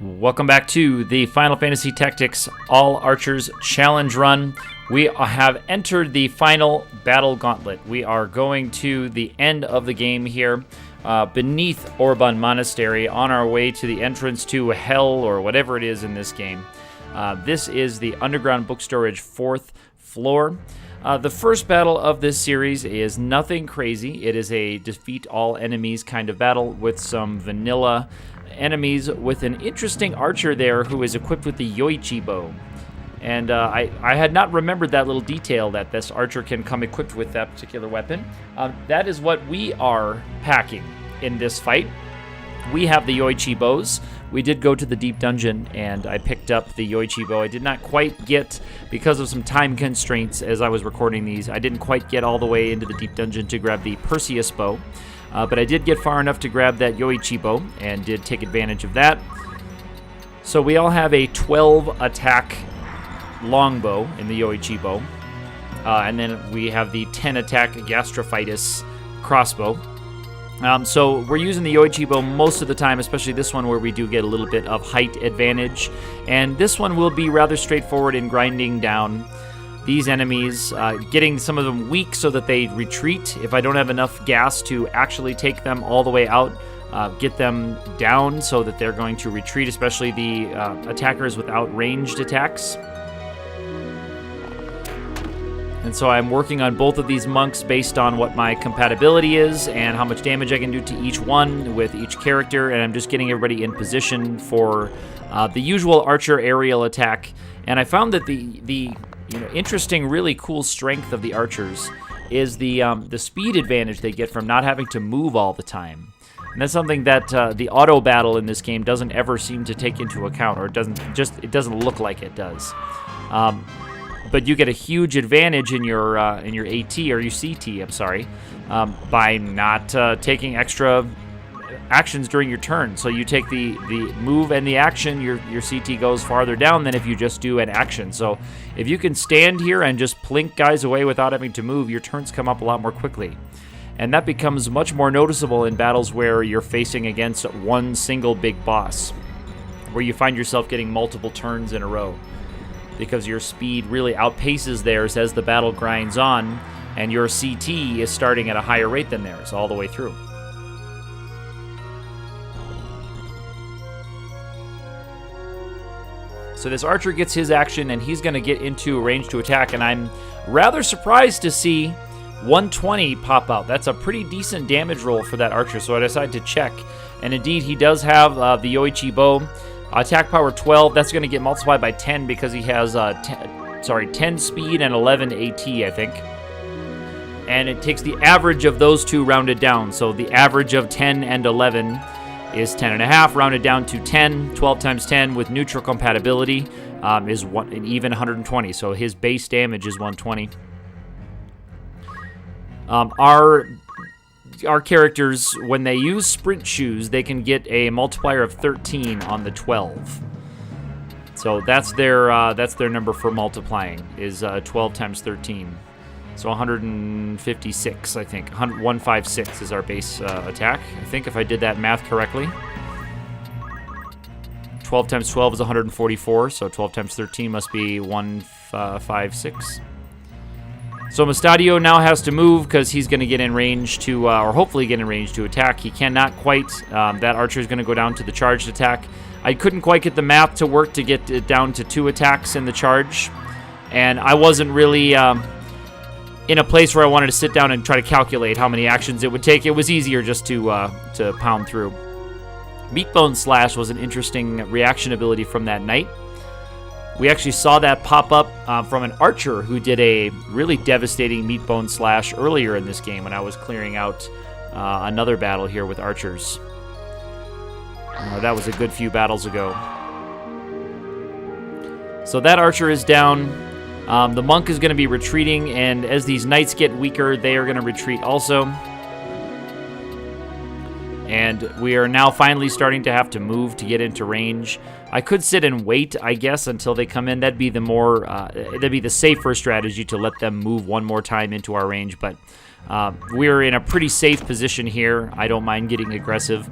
Welcome back to the Final Fantasy Tactics All Archers Challenge Run. We have entered the final battle gauntlet. We are going to the end of the game here, beneath Orban Monastery, on our way to the entrance to Hell, or whatever it is in this game. This is the Underground Book Storage 4th floor. The first battle of this series is nothing crazy. It is a defeat all enemies kind of battle with some vanilla enemies, with an interesting archer there who is equipped with the Yoichi bow. And I had not remembered that little detail, that this archer can come equipped with that particular weapon. That is what we are packing in this fight. We have the Yoichi bows. We did go to the deep dungeon and I picked up the Yoichi bow. I did not quite get, because of some time constraints as I was recording these, I didn't quite get all the way into the deep dungeon to grab the Perseus bow. But I did get far enough to grab that Yoichi bow and did take advantage of that. So we all have a 12 attack longbow in the Yoichi bow. And then we have the 10 attack Gastrophytus crossbow. So we're using the Yoichi bow most of the time, especially this one where we do get a little bit of height advantage. And this one will be rather straightforward in grinding down these enemies, getting some of them weak so that they retreat. If I don't have enough gas to actually take them all the way out, get them down so that they're going to retreat, especially the attackers without ranged attacks. And so I'm working on both of these monks based on what my compatibility is and how much damage I can do to each one with each character, and I'm just getting everybody in position for the usual archer aerial attack. And I found that the interesting, really cool strength of the archers is the speed advantage they get from not having to move all the time. And that's something that the auto battle in this game doesn't ever seem to take into account, or it doesn't look like it does. But you get a huge advantage in your AT or your CT, I'm sorry, by not taking extra actions during your turn. So you take the move and the action, your CT goes farther down than if you just do an action. So if you can stand here and just plink guys away without having to move, your turns come up a lot more quickly. And that becomes much more noticeable in battles where you're facing against one single big boss, where you find yourself getting multiple turns in a row, because your speed really outpaces theirs as the battle grinds on, and your CT is starting at a higher rate than theirs all the way through. So this archer gets his action, and he's going to get into a range to attack, and I'm rather surprised to see 120 pop out. That's a pretty decent damage roll for that archer, so I decided to check. And indeed, he does have the Yoichi bow. Attack power 12, that's going to get multiplied by 10 because he has 10 speed and 11 AT, I think. And it takes the average of those two rounded down. So the average of 10 and 11 is 10.5, rounded down to 10. 12 times 10 with neutral compatibility is an even 120. So his base damage is 120. Our characters, when they use sprint shoes, they can get a multiplier of 13 on the 12. So that's their number for multiplying, is 12 times 13. So 156, I think. 156 is our base attack, I think, if I did that math correctly. 12 times 12 is 144, so 12 times 13 must be 156. So Mustadio now has to move because he's going to get in range to, or hopefully get in range to attack. He cannot quite. That archer is going to go down to the charged attack. I couldn't quite get the math to work to get it down to 2 attacks in the charge. And I wasn't really in a place where I wanted to sit down and try to calculate how many actions it would take. It was easier just to pound through. Meatbone Slash was an interesting reaction ability from that knight. We actually saw that pop up from an archer who did a really devastating Meatbone Slash earlier in this game when I was clearing out another battle here with archers. That was a good few battles ago. So that archer is down. The monk is going to be retreating, and as these knights get weaker, they are going to retreat also. And we are now finally starting to have to move to get into range. I could sit and wait, I guess, until they come in. That'd be the safer strategy, to let them move one more time into our range. But we're in a pretty safe position here. I don't mind getting aggressive.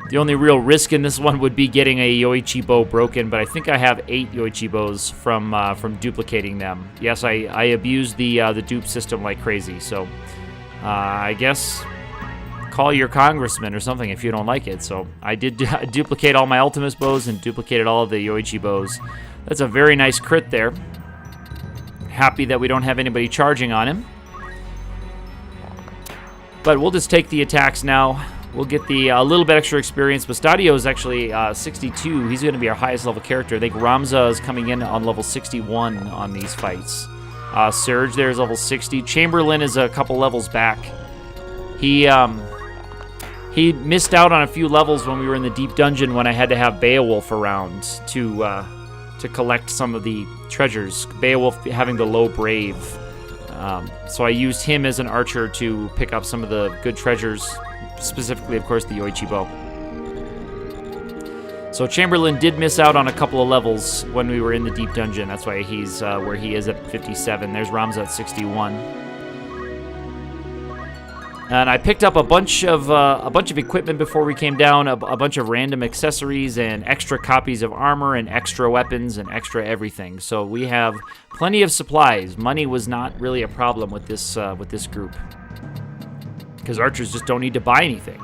The only real risk in this one would be getting a Yoichi bow broken, but I think I have 8 Yoichi bows from duplicating them. Yes, I abused the dupe system like crazy, so I guess call your congressman or something if you don't like it. So I did duplicate all my Ultimus bows and duplicated all of the Yoichi bows. That's a very nice crit there. Happy that we don't have anybody charging on him. But we'll just take the attacks now. We'll get the a little bit extra experience. Bastadio is actually 62. He's going to be our highest level character. I think Ramza is coming in on level 61 on these fights. Surge there is level 60. Chamberlain is a couple levels back. He missed out on a few levels when we were in the deep dungeon when I had to have Beowulf around to collect some of the treasures. Beowulf having the low brave. So I used him as an archer to pick up some of the good treasures, specifically, of course, the Yoichi bow. So Chamberlain did miss out on a couple of levels when we were in the deep dungeon. That's why he's where he is at 57. There's Ramza at 61. And I picked up a bunch of equipment before we came down, a bunch of random accessories and extra copies of armor and extra weapons and extra everything. So we have plenty of supplies. Money was not really a problem with this group, because archers just don't need to buy anything.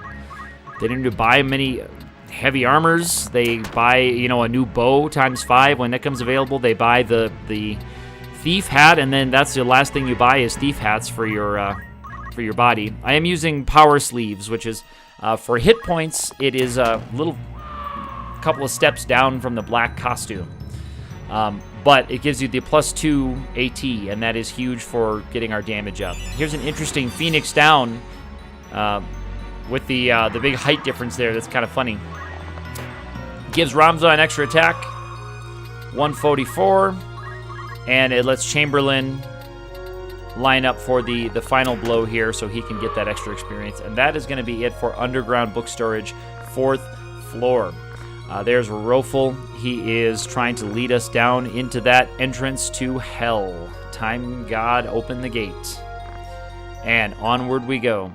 They don't need to buy many heavy armors. They buy, a new bow ×5 when that comes available. They buy the thief hat, and then that's the last thing you buy is thief hats for your body. I am using power sleeves, which is for hit points. It is a couple of steps down from the black costume, but it gives you the +2 AT, and that is huge for getting our damage up. Here's an interesting Phoenix down with the big height difference there. That's kind of funny. Gives Ramza an extra attack, 144, and it lets Chamberlain line up for the final blow here so he can get that extra experience. And that is going to be it for Underground Book Storage, 4th floor. There's Rofel. He is trying to lead us down into that entrance to hell. Time God, open the gate. And onward we go.